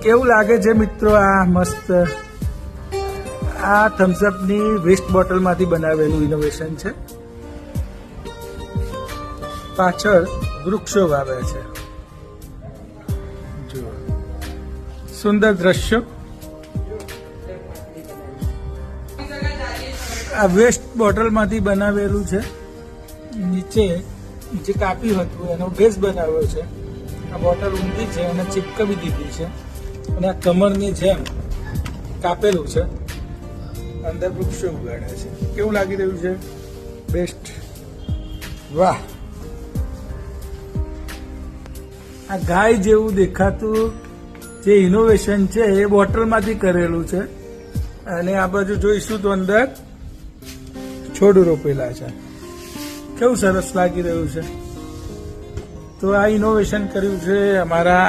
કેવું લાગે છે મિત્રો? આ મસ્ત આ થમ્સઅપની વેસ્ટ બોટલમાંથી બનાવેલું ઇનોવેશન છે. પાછળ વૃક્ષો વાવ્યા છે. જુઓ, સુંદર દ્રશ્યો. આ વેસ્ટ બોટલમાંથી બનાવેલું છે. નીચે જે કાપ્યું હતું એનો બેઝ બનાવ્યો છે. આ બોટલ ઊંધી છે અને ચીપકાવી દીધી છે અને આ કમરની જેમ કાપેલું છે. અંદર વૃક્ષો ઉગાડ્યા છે. કેવું લાગી રહ્યું છે? બેસ્ટ. વાહ! આ ગાય જેવું દેખાતું જે ઇનોવેશન છે એ બોટલમાંથી કરેલું છે. અને આ બાજુ જોઈશું તો અંદર છોડ રોપેલા છે. કેવું સરસ લાગી રહ્યું છે. તો આ ઇનોવેશન કર્યું છે અમારા